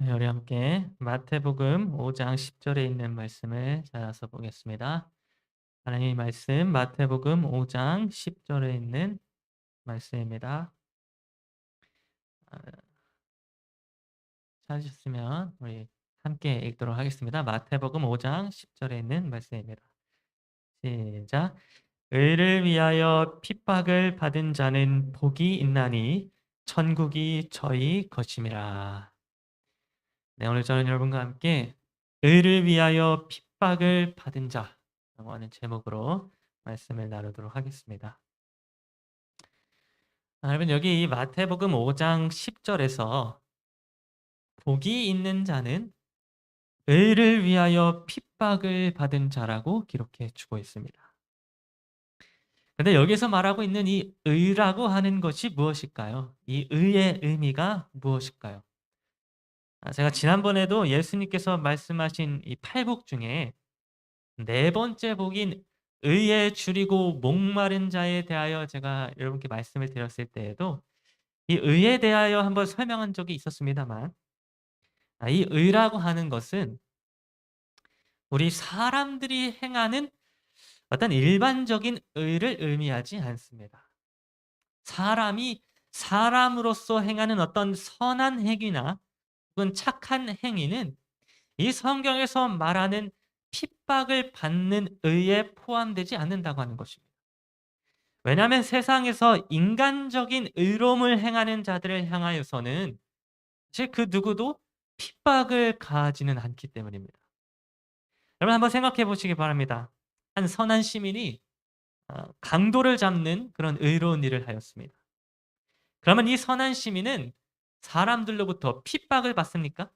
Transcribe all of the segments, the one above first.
네, 우리 함께 마태복음 5장 10절에 있는 말씀을 찾아서 보겠습니다. 하나님의 말씀 마태복음 5장 10절에 있는 말씀입니다. 아, 찾으셨으면 우리 함께 읽도록 하겠습니다. 마태복음 5장 10절에 있는 말씀입니다. 시작. 의를 위하여 핍박을 받은 자는 복이 있나니 천국이 저희 것임이라. 네, 오늘 저는 여러분과 함께 의를 위하여 핍박을 받은 자라고 하는 제목으로 말씀을 나누도록 하겠습니다. 여러분 여기 마태복음 5장 10절에서 복이 있는 자는 의를 위하여 핍박을 받은 자라고 기록해 주고 있습니다. 근데 여기서 말하고 있는 이 의라고 하는 것이 무엇일까요? 이 의의 의미가 무엇일까요? 제가 지난번에도 예수님께서 말씀하신 이 팔복 중에 네 번째 복인 의에 줄이고 목마른 자에 대하여 제가 여러분께 말씀을 드렸을 때에도 이 의에 대하여 한번 설명한 적이 있었습니다만, 이 의라고 하는 것은 우리 사람들이 행하는 어떤 일반적인 의를 의미하지 않습니다. 사람이 사람으로서 행하는 어떤 선한 행위나 혹은 착한 행위는 이 성경에서 말하는 핍박을 받는 의에 포함되지 않는다고 하는 것입니다. 왜냐하면 세상에서 인간적인 의로움을 행하는 자들을 향하여서는 사실 그 누구도 핍박을 가하지는 않기 때문입니다. 여러분 한번 생각해 보시기 바랍니다. 한 선한 시민이 강도를 잡는 그런 의로운 일을 하였습니다. 그러면 이 선한 시민은 사람들로부터 핍박을 받습니까?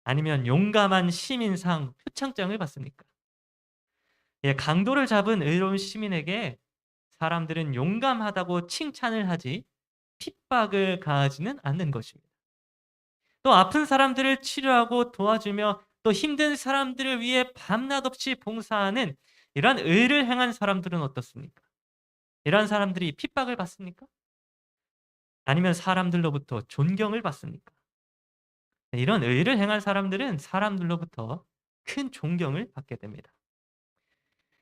아니면 용감한 시민상 표창장을 받습니까? 예, 강도를 잡은 의로운 시민에게 사람들은 용감하다고 칭찬을 하지 핍박을 가하지는 않는 것입니다. 또 아픈 사람들을 치료하고 도와주며 또 힘든 사람들을 위해 밤낮 없이 봉사하는 이러한 의를 행한 사람들은 어떻습니까? 이러한 사람들이 핍박을 받습니까? 아니면 사람들로부터 존경을 받습니까? 네, 이런 의를 행한 사람들은 사람들로부터 큰 존경을 받게 됩니다.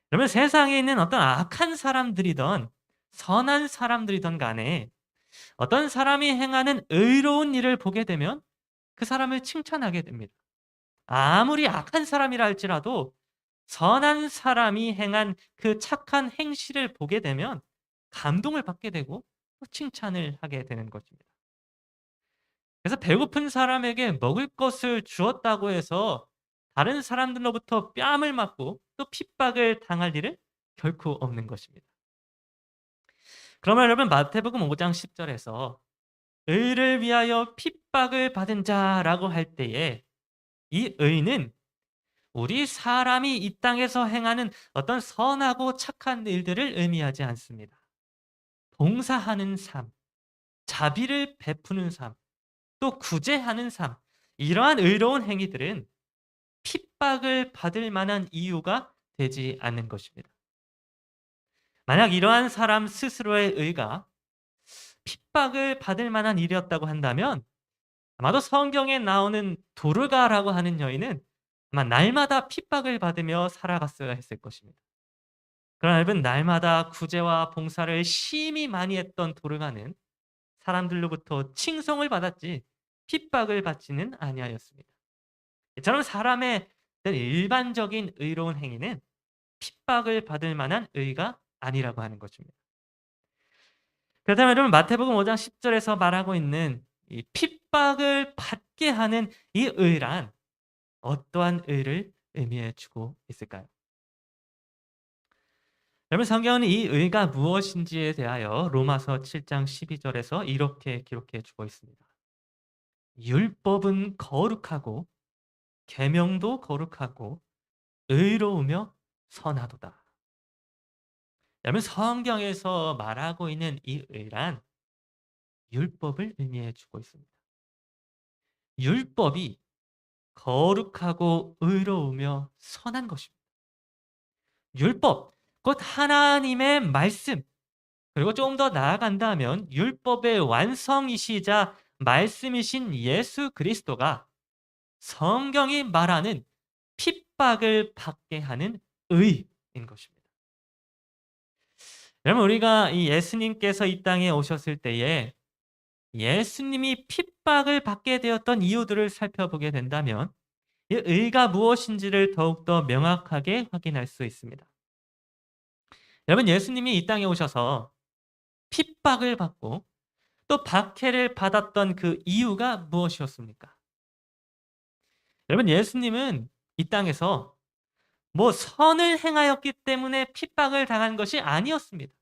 그러면 세상에 있는 어떤 악한 사람들이든 선한 사람들이든 간에 어떤 사람이 행하는 의로운 일을 보게 되면 그 사람을 칭찬하게 됩니다. 아무리 악한 사람이라 할지라도 선한 사람이 행한 그 착한 행실을 보게 되면 감동을 받게 되고 또 칭찬을 하게 되는 것입니다. 그래서 배고픈 사람에게 먹을 것을 주었다고 해서 다른 사람들로부터 뺨을 맞고 또 핍박을 당할 일은 결코 없는 것입니다. 그러면 여러분 마태복음 5장 10절에서 의를 위하여 핍박을 받은 자라고 할 때에 이 의는 우리 사람이 이 땅에서 행하는 어떤 선하고 착한 일들을 의미하지 않습니다. 봉사하는 삶, 자비를 베푸는 삶, 또 구제하는 삶, 이러한 의로운 행위들은 핍박을 받을 만한 이유가 되지 않는 것입니다. 만약 이러한 사람 스스로의 의가 핍박을 받을 만한 일이었다고 한다면 아마도 성경에 나오는 도르가라고 하는 여인은 아마 날마다 핍박을 받으며 살아갔어야 했을 것입니다. 그러나 여러분 날마다 구제와 봉사를 심히 많이 했던 도르가는 사람들로부터 칭송을 받았지 핍박을 받지는 아니하였습니다. 이처럼 사람의 일반적인 의로운 행위는 핍박을 받을 만한 의가 아니라고 하는 것입니다. 그렇다면 여러분 마태복음 5장 10절에서 말하고 있는 이 핍박을 받게 하는 이 의란 어떠한 의를 의미해 주고 있을까요? 여러분 성경은 이 의가 무엇인지에 대하여 로마서 7장 12절에서 이렇게 기록해 주고 있습니다. 율법은 거룩하고 계명도 거룩하고 의로우며 선하도다. 여러분 성경에서 말하고 있는 이 의란 율법을 의미해 주고 있습니다. 율법이 거룩하고 의로우며 선한 것입니다. 율법, 곧 하나님의 말씀, 그리고 조금 더 나아간다면 율법의 완성이시자 말씀이신 예수 그리스도가 성경이 말하는 핍박을 받게 하는 의인 것입니다. 여러분, 우리가 이 예수님께서 이 땅에 오셨을 때에 예수님이 핍박을 받게 되었던 이유들을 살펴보게 된다면 이 의가 무엇인지를 더욱더 명확하게 확인할 수 있습니다. 여러분, 예수님이 이 땅에 오셔서 핍박을 받고 또 박해를 받았던 그 이유가 무엇이었습니까? 여러분, 예수님은 이 땅에서 선을 행하였기 때문에 핍박을 당한 것이 아니었습니다.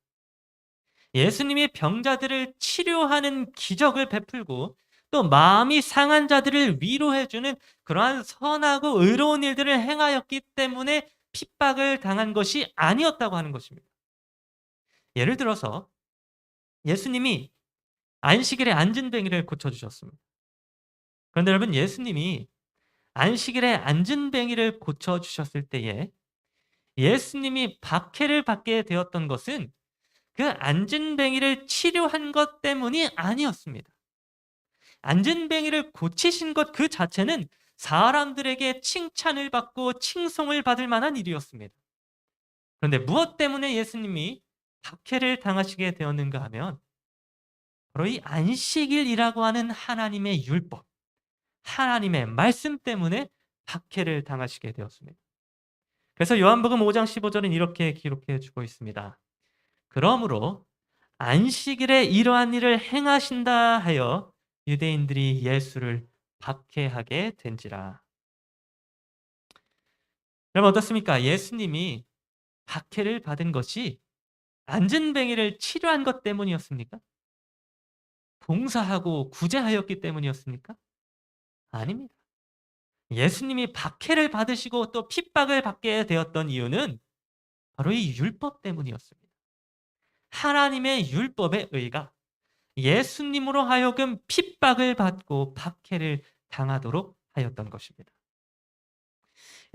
예수님이 병자들을 치료하는 기적을 베풀고 또 마음이 상한 자들을 위로해주는 그러한 선하고 의로운 일들을 행하였기 때문에 핍박을 당한 것이 아니었다고 하는 것입니다. 예를 들어서 예수님이 안식일에 앉은뱅이를 고쳐주셨습니다. 그런데 여러분, 예수님이 안식일에 앉은뱅이를 고쳐주셨을 때에 예수님이 박해를 받게 되었던 것은 그 앉은뱅이를 치료한 것 때문이 아니었습니다. 앉은뱅이를 고치신 것 그 자체는 사람들에게 칭찬을 받고 칭송을 받을 만한 일이었습니다. 그런데 무엇 때문에 예수님이 박해를 당하시게 되었는가 하면 바로 이 안식일이라고 하는 하나님의 율법, 하나님의 말씀 때문에 박해를 당하시게 되었습니다. 그래서 요한복음 5장 15절은 이렇게 기록해 주고 있습니다. 그러므로 안식일에 이러한 일을 행하신다 하여 유대인들이 예수를 박해하게 된지라. 여러분, 어떻습니까? 예수님이 박해를 받은 것이 앉은뱅이를 치료한 것 때문이었습니까? 봉사하고 구제하였기 때문이었습니까? 아닙니다. 예수님이 박해를 받으시고 또 핍박을 받게 되었던 이유는 바로 이 율법 때문이었습니다. 하나님의 율법의 의가 예수님으로 하여금 핍박을 받고 박해를 당하도록 하였던 것입니다.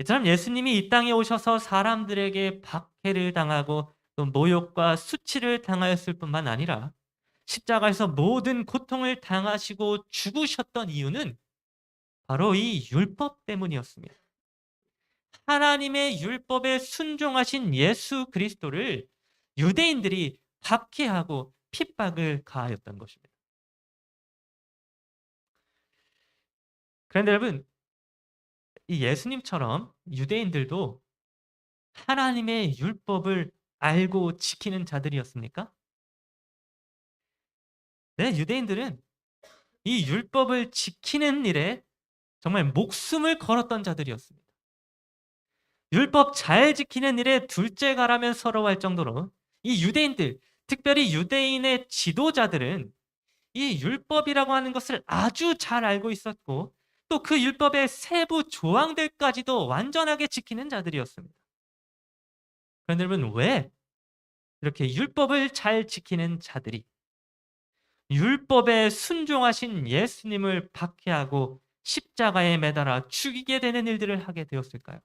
이처럼 예수님이 이 땅에 오셔서 사람들에게 박해를 당하고 또 모욕과 수치를 당하였을 뿐만 아니라 십자가에서 모든 고통을 당하시고 죽으셨던 이유는 바로 이 율법 때문이었습니다. 하나님의 율법에 순종하신 예수 그리스도를 유대인들이 박해하고 핍박을 가하였던 것입니다. 그런데 여러분, 이 예수님처럼 유대인들도 하나님의 율법을 알고 지키는 자들이었습니까? 네, 유대인들은 이 율법을 지키는 일에 정말 목숨을 걸었던 자들이었습니다. 율법 잘 지키는 일에 둘째가라면 서러워할 정도로 이 유대인들, 특별히 유대인의 지도자들은 이 율법이라고 하는 것을 아주 잘 알고 있었고 또 그 율법의 세부 조항들까지도 완전하게 지키는 자들이었습니다. 그런데 여러분, 왜 이렇게 율법을 잘 지키는 자들이 율법에 순종하신 예수님을 박해하고 십자가에 매달아 죽이게 되는 일들을 하게 되었을까요?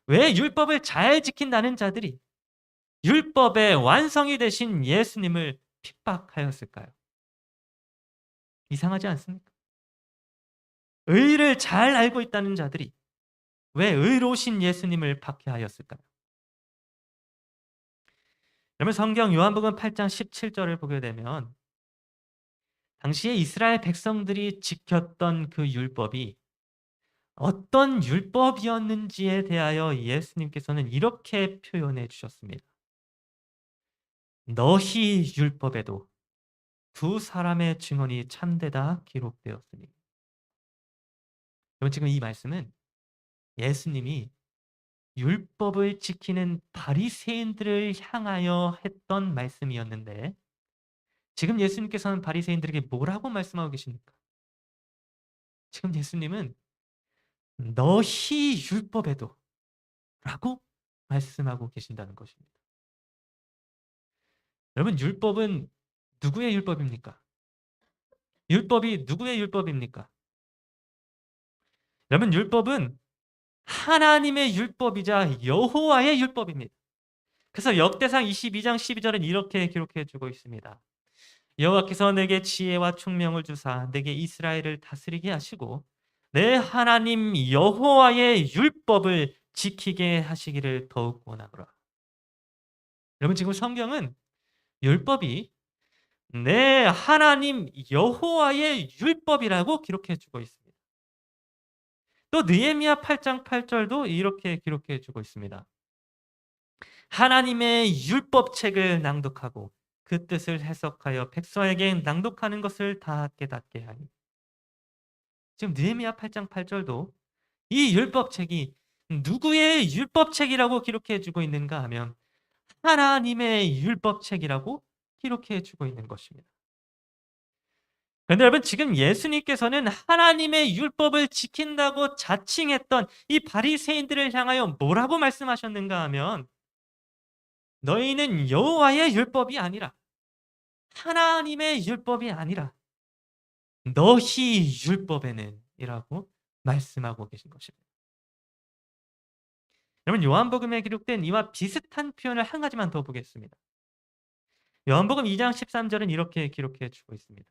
왜 율법을 잘 지킨다는 자들이 율법의 완성이 되신 예수님을 핍박하였을까요? 이상하지 않습니까? 의를 잘 알고 있다는 자들이 왜 의로우신 예수님을 박해하였을까요? 여러분, 성경 요한복음 8장 17절을 보게 되면 당시에 이스라엘 백성들이 지켰던 그 율법이 어떤 율법이었는지에 대하여 예수님께서는 이렇게 표현해 주셨습니다. 너희 율법에도 두 사람의 증언이 참되다 기록되었으니. 여러분, 지금 이 말씀은 예수님이 율법을 지키는 바리새인들을 향하여 했던 말씀이었는데 지금 예수님께서는 바리새인들에게 뭐라고 말씀하고 계십니까? 지금 예수님은 너희 율법에도 라고 말씀하고 계신다는 것입니다. 여러분, 율법은 누구의 율법입니까? 율법이 누구의 율법입니까? 여러분, 율법은 하나님의 율법이자 여호와의 율법입니다. 그래서 역대상 22장 12절은 이렇게 기록해 주고 있습니다. 여호와께서 내게 지혜와 총명을 주사 내게 이스라엘을 다스리게 하시고 내 하나님 여호와의 율법을 지키게 하시기를 더욱 원하노라. 여러분 지금 성경은 율법이 내 하나님 여호와의 율법이라고 기록해 주고 있습니다. 또 느헤미야 8장 8절도 이렇게 기록해 주고 있습니다. 하나님의 율법책을 낭독하고 그 뜻을 해석하여 백성에게 낭독하는 것을 다 깨닫게 하니. 지금 느헤미야 8장 8절도 이 율법책이 누구의 율법책이라고 기록해 주고 있는가 하면 하나님의 율법책이라고 기록해 주고 있는 것입니다. 그런데 여러분 지금 예수님께서는 하나님의 율법을 지킨다고 자칭했던 이 바리새인들을 향하여 뭐라고 말씀하셨는가 하면 너희는 여호와의 율법이 아니라 하나님의 율법이 아니라 너희 율법에는 이라고 말씀하고 계신 것입니다. 여러분 요한복음에 기록된 이와 비슷한 표현을 한 가지만 더 보겠습니다. 요한복음 2장 13절은 이렇게 기록해 주고 있습니다.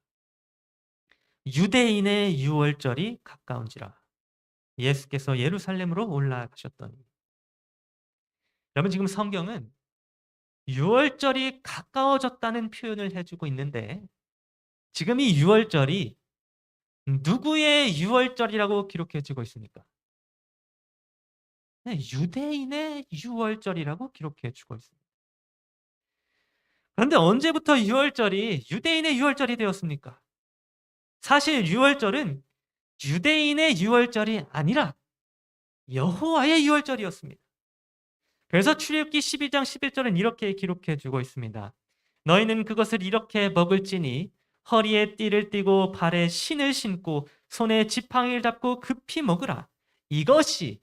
유대인의 유월절이 가까운지라 예수께서 예루살렘으로 올라가셨더니. 여러분 지금 성경은 유월절이 가까워졌다는 표현을 해주고 있는데 지금 이 유월절이 누구의 유월절이라고 기록해주고 있습니까? 네, 유대인의 유월절이라고 기록해주고 있습니다. 그런데 언제부터 유월절이 유대인의 유월절이 되었습니까? 사실 유월절은 유대인의 유월절이 아니라 여호와의 유월절이었습니다. 그래서 출애굽기 12장 11절은 이렇게 기록해 주고 있습니다. 너희는 그것을 이렇게 먹을지니 허리에 띠를 띠고 발에 신을 신고 손에 지팡이를 잡고 급히 먹으라. 이것이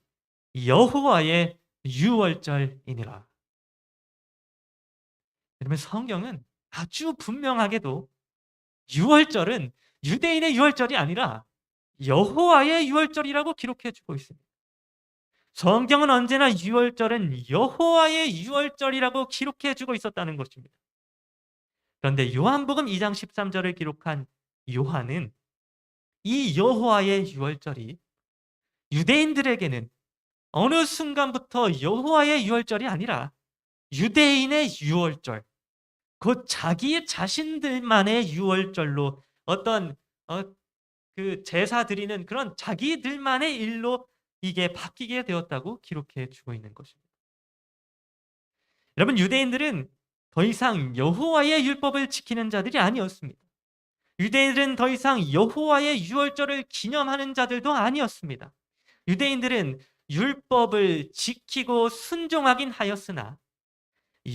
여호와의 유월절이니라. 여러분 성경은 아주 분명하게도 유월절은 유대인의 유월절이 아니라 여호와의 유월절이라고 기록해 주고 있습니다. 성경은 언제나 유월절은 여호와의 유월절이라고 기록해 주고 있었다는 것입니다. 그런데 요한복음 2장 13절을 기록한 요한은 이 여호와의 유월절이 유대인들에게는 어느 순간부터 여호와의 유월절이 아니라 유대인의 유월절, 곧 자기 자신들만의 유월절로 어떤 그 제사 드리는 그런 자기들만의 일로 이게 바뀌게 되었다고 기록해 주고 있는 것입니다. 여러분 유대인들은 더 이상 여호와의 율법을 지키는 자들이 아니었습니다. 유대인들은 더 이상 여호와의 유월절을 기념하는 자들도 아니었습니다. 유대인들은 율법을 지키고 순종하긴 하였으나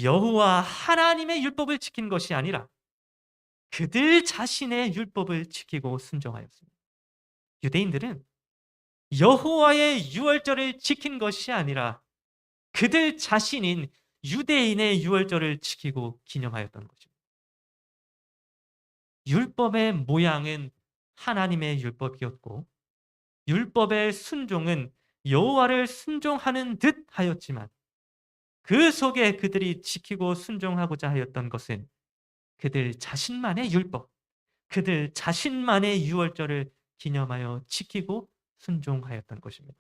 여호와 하나님의 율법을 지킨 것이 아니라 그들 자신의 율법을 지키고 순종하였습니다. 유대인들은 여호와의 유월절을 지킨 것이 아니라 그들 자신인 유대인의 유월절을 지키고 기념하였던 것입니다. 율법의 모양은 하나님의 율법이었고 율법의 순종은 여호와를 순종하는 듯 하였지만 그 속에 그들이 지키고 순종하고자 하였던 것은 그들 자신만의 율법, 그들 자신만의 유월절을 기념하여 지키고 순종하였던 것입니다.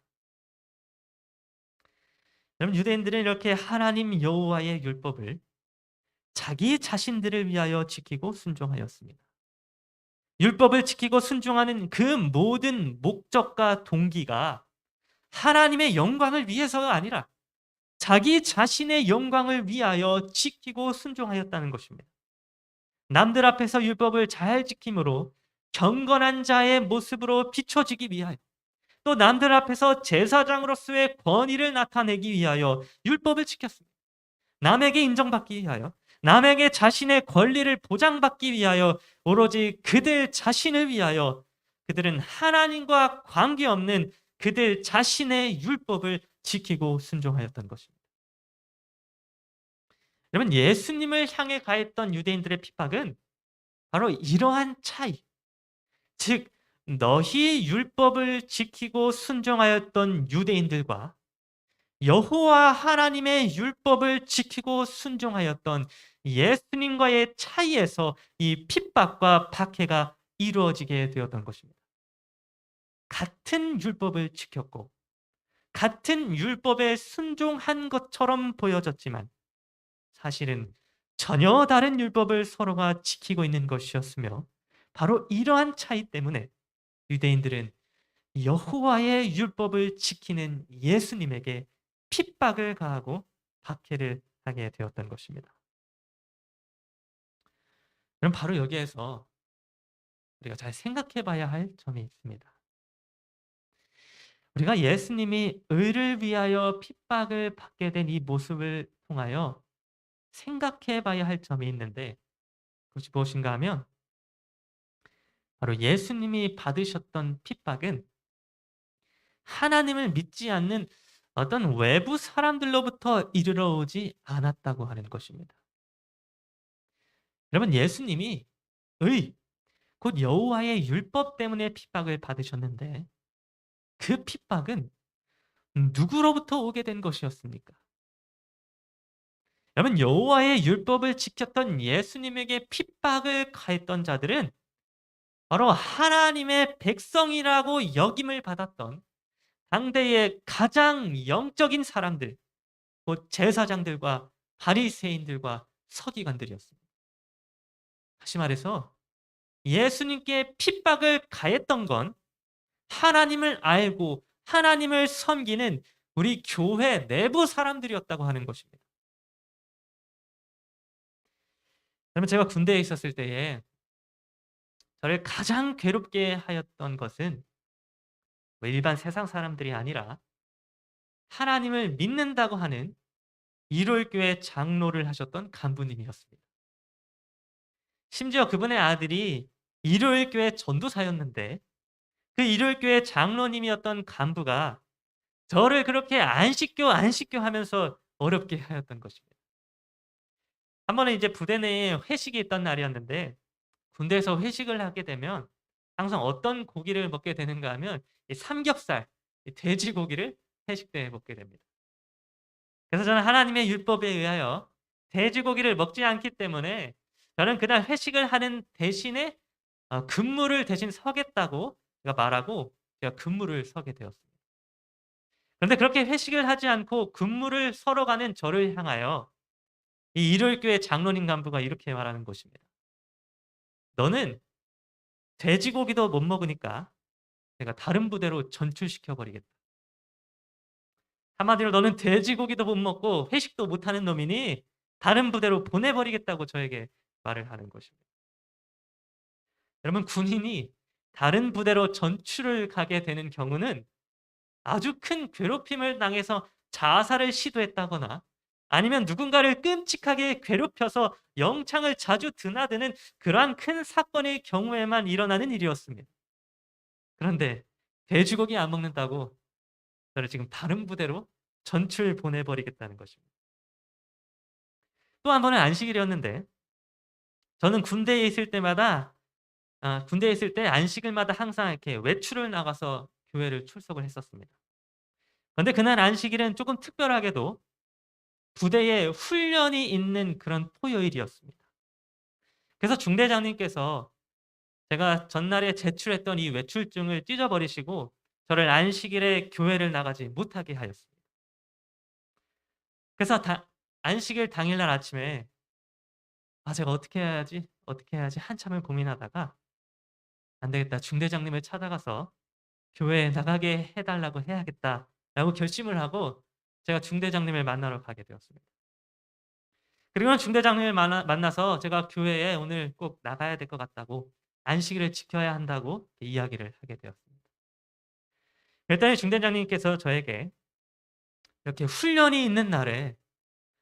여러분 유대인들은 이렇게 하나님 여호와의 율법을 자기 자신들을 위하여 지키고 순종하였습니다. 율법을 지키고 순종하는 그 모든 목적과 동기가 하나님의 영광을 위해서가 아니라 자기 자신의 영광을 위하여 지키고 순종하였다는 것입니다. 남들 앞에서 율법을 잘 지킴으로 경건한 자의 모습으로 비춰지기 위하여 또 남들 앞에서 제사장으로서의 권위를 나타내기 위하여 율법을 지켰습니다. 남에게 인정받기 위하여 남에게 자신의 권리를 보장받기 위하여 오로지 그들 자신을 위하여 그들은 하나님과 관계없는 그들 자신의 율법을 지키고 순종하였던 것입니다. 여러분 예수님을 향해 가했던 유대인들의 핍박은 바로 이러한 차이, 즉 너희 율법을 지키고 순종하였던 유대인들과 여호와 하나님의 율법을 지키고 순종하였던 예수님과의 차이에서 이 핍박과 박해가 이루어지게 되었던 것입니다. 같은 율법을 지켰고 같은 율법에 순종한 것처럼 보여졌지만 사실은 전혀 다른 율법을 서로가 지키고 있는 것이었으며 바로 이러한 차이 때문에 유대인들은 여호와의 율법을 지키는 예수님에게 핍박을 가하고 박해를 하게 되었던 것입니다. 그럼 바로 여기에서 우리가 잘 생각해 봐야 할 점이 있습니다. 우리가 예수님이 의를 위하여 핍박을 받게 된 이 모습을 통하여 생각해 봐야 할 점이 있는데 그것이 무엇인가 하면 바로 예수님이 받으셨던 핍박은 하나님을 믿지 않는 어떤 외부 사람들로부터 이르러 오지 않았다고 하는 것입니다. 여러분 예수님이 의, 곧 여호와의 율법 때문에 핍박을 받으셨는데 그 핍박은 누구로부터 오게 된 것이었습니까? 여러분 여호와의 율법을 지켰던 예수님에게 핍박을 가했던 자들은 바로 하나님의 백성이라고 역임을 받았던 당대의 가장 영적인 사람들, 곧 제사장들과 바리새인들과 서기관들이었습니다. 다시 말해서 예수님께 핍박을 가했던 건 하나님을 알고 하나님을 섬기는 우리 교회 내부 사람들이었다고 하는 것입니다. 그러면 제가 군대에 있었을 때에 저를 가장 괴롭게 하였던 것은 뭐 일반 세상 사람들이 아니라 하나님을 믿는다고 하는 일월교회 장로를 하셨던 간부님이었습니다. 심지어 그분의 아들이 일요일교회 전도사였는데 그 일요일교회 장로님이었던 간부가 저를 그렇게 안 시켜 하면서 어렵게 하였던 것입니다. 한 번은 이제 부대 내에 회식이 있던 날이었는데 군대에서 회식을 하게 되면 항상 어떤 고기를 먹게 되는가 하면 이 삼겹살, 이 돼지고기를 회식 때 먹게 됩니다. 그래서 저는 하나님의 율법에 의하여 돼지고기를 먹지 않기 때문에 저는 그날 회식을 하는 대신에 근무를 대신 서겠다고 제가 말하고 제가 근무를 서게 되었습니다. 그런데 그렇게 회식을 하지 않고 근무를 서러 가는 저를 향하여 이 일요일교회 장로님 간부가 이렇게 말하는 것입니다. "너는 돼지고기도 못 먹으니까 내가 다른 부대로 전출시켜 버리겠다. 한마디로 너는 돼지고기도 못 먹고 회식도 못하는 놈이니 다른 부대로 보내버리겠다고 저에게 말을 하는 것입니다. 여러분 군인이 다른 부대로 전출을 가게 되는 경우는 아주 큰 괴롭힘을 당해서 자살을 시도했다거나 아니면 누군가를 끔찍하게 괴롭혀서 영창을 자주 드나드는 그러한 큰 사건의 경우에만 일어나는 일이었습니다. 그런데 돼지고기 안 먹는다고 저를 지금 다른 부대로 전출 보내버리겠다는 것입니다. 또 한 번은 안식일이었는데 저는 군대에 있을 때마다 군대에 있을 때 안식일마다 항상 이렇게 외출을 나가서 교회를 출석을 했었습니다. 그런데 그날 안식일은 조금 특별하게도 부대에 훈련이 있는 그런 토요일이었습니다. 그래서 중대장님께서 제가 전날에 제출했던 이 외출증을 찢어버리시고 저를 안식일에 교회를 나가지 못하게 하였습니다. 그래서 안식일 당일날 아침에 제가 어떻게 해야지, 어떻게 해야지 한참을 고민하다가 안 되겠다. 중대장님을 찾아가서 교회에 나가게 해 달라고 해야겠다라고 결심을 하고 제가 중대장님을 만나러 가게 되었습니다. 그리고는 중대장님을 만나서 제가 교회에 오늘 꼭 나가야 될 것 같다고 안식일을 지켜야 한다고 이야기를 하게 되었습니다. 그랬더니 중대장님께서 저에게 이렇게 훈련이 있는 날에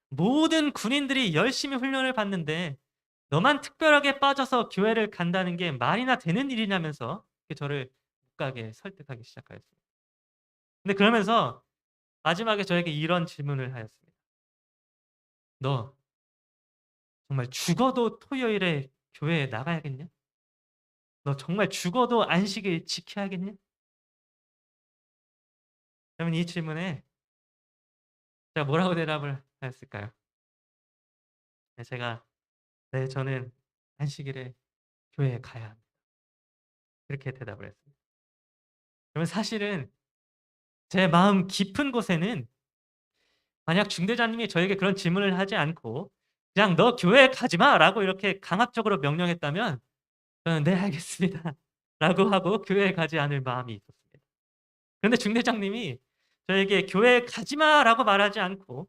모든 군인들이 열심히 훈련을 받는데 너만 특별하게 빠져서 교회를 간다는 게 말이나 되는 일이냐면서 저를 못 가게 설득하기 시작하였습니다. 근데 그러면서 마지막에 저에게 이런 질문을 하였습니다. "너 정말 죽어도 토요일에 교회에 나가야겠냐? 너 정말 죽어도 안식일 지켜야겠냐?" 그러면 이 질문에 제가 뭐라고 대답을 하였을까요? 네, 제가 "네, 저는 안식일에 교회에 가야 합니다." 그렇게 대답을 했습니다. 그러면 사실은 제 마음 깊은 곳에는 만약 중대장님이 저에게 그런 질문을 하지 않고 그냥 "너 교회 가지 마."라고 이렇게 강압적으로 명령했다면 저는 "네 알겠습니다." 라고 하고 교회에 가지 않을 마음이 있었습니다. 그런데 중대장님이 저에게 "교회에 가지 마."라고 말하지 않고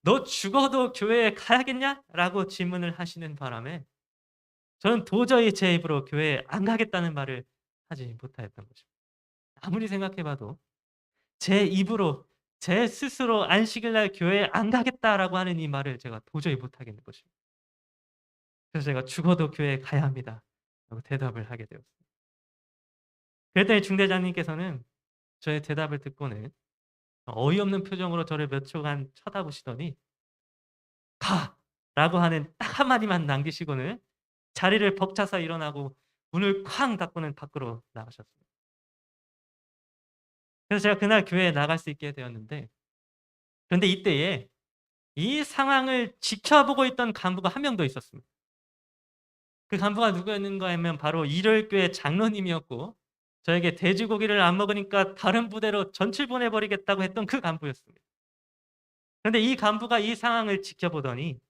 "너 죽어도 교회에 가야겠냐?"라고 질문을 하시는 바람에 저는 도저히 제 입으로 교회에 안 가겠다는 말을 하지 못하였던 것입니다. 아무리 생각해 봐도 제 입으로 제 스스로 "안식일 날 교회에 안 가겠다."라고 하는 이 말을 제가 도저히 못 하겠는 것입니다. 그래서 제가 "죽어도 교회에 가야 합니다."라고 대답을 하게 되었습니다. 그랬더니 중대장님께서는 저의 대답을 듣고는 어이없는 표정으로 저를 몇 초간 쳐다보시더니 "가!"라고 하는 딱 한마디만 남기시고는 자리를 벅차서 일어나고 문을 쾅 닫고는 밖으로 나가셨습니다. 그래서 제가 그날 교회에 나갈 수 있게 되었는데 그런데 이때에 이 상황을 지켜보고 있던 간부가 한 명 더 있었습니다. 그 간부가 누구였는가 하면 바로 일요일교회 장로님이었고 저에게 돼지고기를 안 먹으니까 다른 부대로 전출 보내 버리겠다고 했던 그 간부였습니다. 그런데 이 간부가 이 상황을 지켜보더니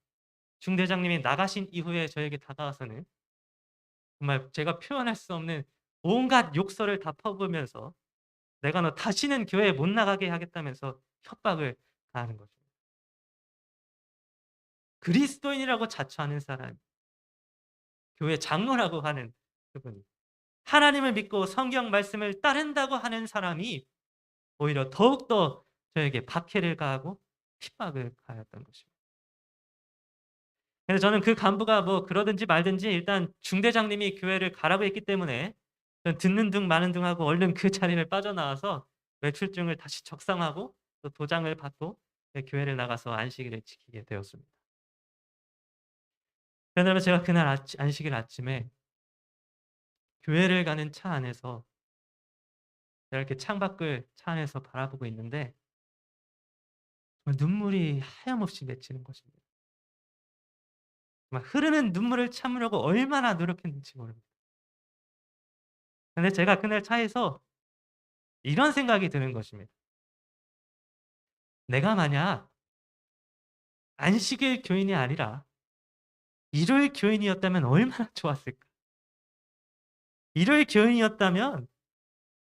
중대장님이 나가신 이후에 저에게 다가와서는 정말 제가 표현할 수 없는 온갖 욕설을 다 퍼부으면서 "내가 너 다시는 교회 못 나가게 하겠다."면서 협박을 가하는 거죠. 그리스도인이라고 자처하는 사람, 교회 장로라고 하는 그분이 하나님을 믿고 성경 말씀을 따른다고 하는 사람이 오히려 더욱더 저에게 박해를 가하고 핍박을 가하였던 것입니다. 그래서 저는 그 간부가 뭐 그러든지 말든지 일단 중대장님이 교회를 가라고 했기 때문에 저는 듣는 둥 마는 둥 하고 얼른 그 자리를 빠져나와서 외출증을 다시 적상하고 또 도장을 받고 교회를 나가서 안식일을 지키게 되었습니다. 그러면 제가 그날 안식일 아침에 교회를 가는 차 안에서 제가 이렇게 창밖을 차 안에서 바라보고 있는데 정말 눈물이 하염없이 맺히는 것입니다. 정말 흐르는 눈물을 참으려고 얼마나 노력했는지 모릅니다. 근데 제가 그날 차에서 이런 생각이 드는 것입니다. '내가 만약 안식일 교인이 아니라 일요일 교인이었다면 얼마나 좋았을까.' 일요일 교인이었다면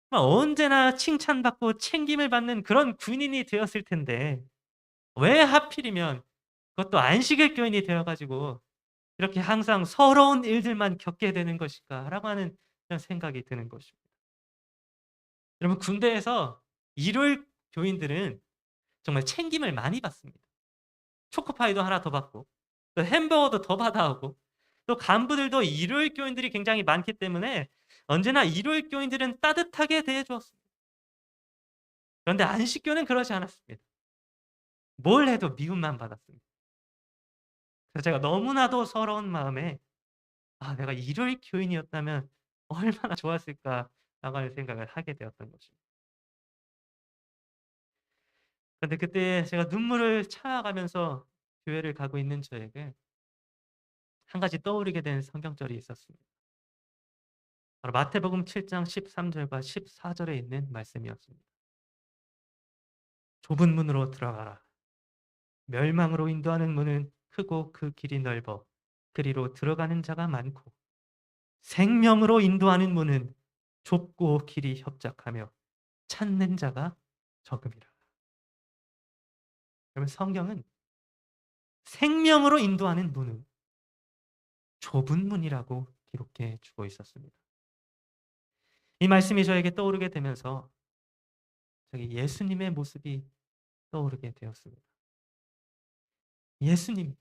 정말 언제나 칭찬받고 챙김을 받는 그런 군인이 되었을 텐데 왜 하필이면 그것도 안식일 교인이 되어 가지고 이렇게 항상 서러운 일들만 겪게 되는 것일까라고 하는 그런 생각이 드는 것입니다. 여러분 군대에서 일요일 교인들은 정말 챙김을 많이 받습니다. 초코파이도 하나 더 받고 또 햄버거도 더 받아 오고 또 간부들도 일요일 교인들이 굉장히 많기 때문에 언제나 일요일 교인들은 따뜻하게 대해 주었습니다. 그런데 안식교는 그러지 않았습니다. 뭘 해도 미움만 받았습니다. 그래서 제가 너무나도 서러운 마음에 '아 내가 일요일 교인이었다면 얼마나 좋았을까.'라고 하는 생각을 하게 되었던 것입니다. 그런데 그때 제가 눈물을 참아가면서 교회를 가고 있는 저에게 한 가지 떠오르게 된 성경절이 있었습니다. 바로 마태복음 7장 13 절과 14 절에 있는 말씀이었습니다. "좁은 문으로 들어가라. 멸망으로 인도하는 문은 크고 그 길이 넓어 그리로 들어가는 자가 많고 생명으로 인도하는 문은 좁고 길이 협착하며 찾는 자가 적음이라." 그러면 성경은 생명으로 인도하는 문은 좁은 문이라고 기록해 주고 있었습니다. 이 말씀이 저에게 떠오르게 되면서 저기 예수님의 모습이 떠오르게 되었습니다. 예수님,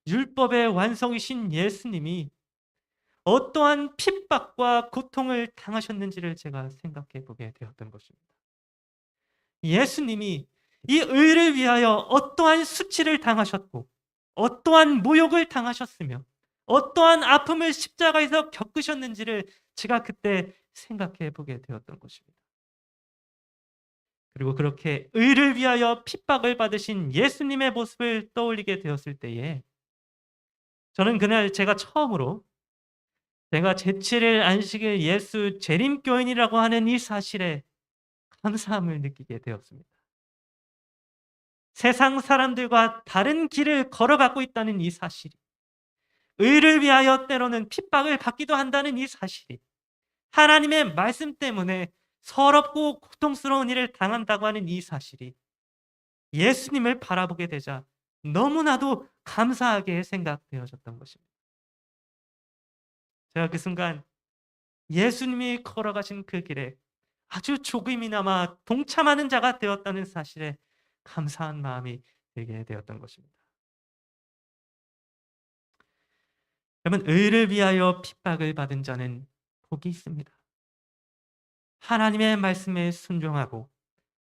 율법의 완성이신 예수님이 어떠한 핍박과 고통을 당하셨는지를 제가 생각해 보게 되었던 것입니다. 예수님이 이 의를 위하여 어떠한 수치를 당하셨고 어떠한 모욕을 당하셨으며 어떠한 아픔을 십자가에서 겪으셨는지를 제가 그때 생각해 보게 되었던 것입니다. 그리고 그렇게 의를 위하여 핍박을 받으신 예수님의 모습을 떠올리게 되었을 때에 저는 그날 제가 처음으로 제가 제7일 안식일 예수 재림교인이라고 하는 이 사실에 감사함을 느끼게 되었습니다. 세상 사람들과 다른 길을 걸어가고 있다는 이 사실이, 의를 위하여 때로는 핍박을 받기도 한다는 이 사실이, 하나님의 말씀 때문에 서럽고 고통스러운 일을 당한다고 하는 이 사실이 예수님을 바라보게 되자 너무나도 감사하게 생각되어졌던 것입니다. 제가 그 순간 예수님이 걸어가신 그 길에 아주 조금이나마 동참하는 자가 되었다는 사실에 감사한 마음이 들게 되었던 것입니다. 여러분, 의를 위하여 핍박을 받은 자는 복이 있습니다. 하나님의 말씀에 순종하고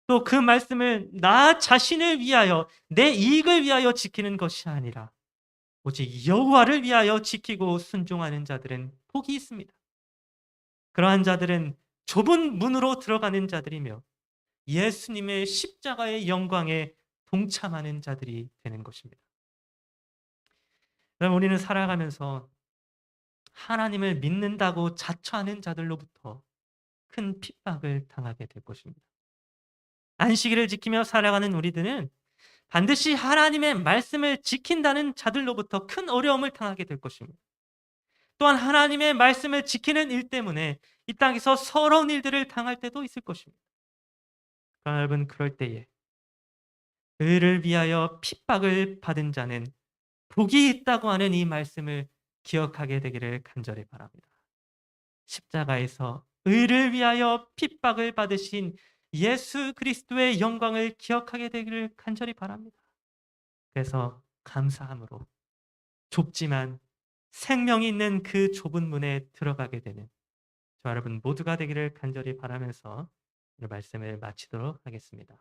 또 그 말씀을 나 자신을 위하여, 내 이익을 위하여 지키는 것이 아니라 오직 여호와를 위하여 지키고 순종하는 자들은 복이 있습니다. 그러한 자들은 좁은 문으로 들어가는 자들이며 예수님의 십자가의 영광에 동참하는 자들이 되는 것입니다. 그럼 우리는 살아가면서 하나님을 믿는다고 자처하는 자들로부터 큰 핍박을 당하게 될 것입니다. 안식일을 지키며 살아가는 우리들은 반드시 하나님의 말씀을 지킨다는 자들로부터 큰 어려움을 당하게 될 것입니다. 또한 하나님의 말씀을 지키는 일 때문에 이 땅에서 서러운 일들을 당할 때도 있을 것입니다. 그러나 여러분, 그럴 때에 의를 위하여 핍박을 받은 자는 복이 있다고 하는 이 말씀을 기억하게 되기를 간절히 바랍니다. 십자가에서 의를 위하여 핍박을 받으신 예수 그리스도의 영광을 기억하게 되기를 간절히 바랍니다. 그래서 감사함으로 좁지만 생명이 있는 그 좁은 문에 들어가게 되는 저 여러분 모두가 되기를 간절히 바라면서 오늘 말씀을 마치도록 하겠습니다.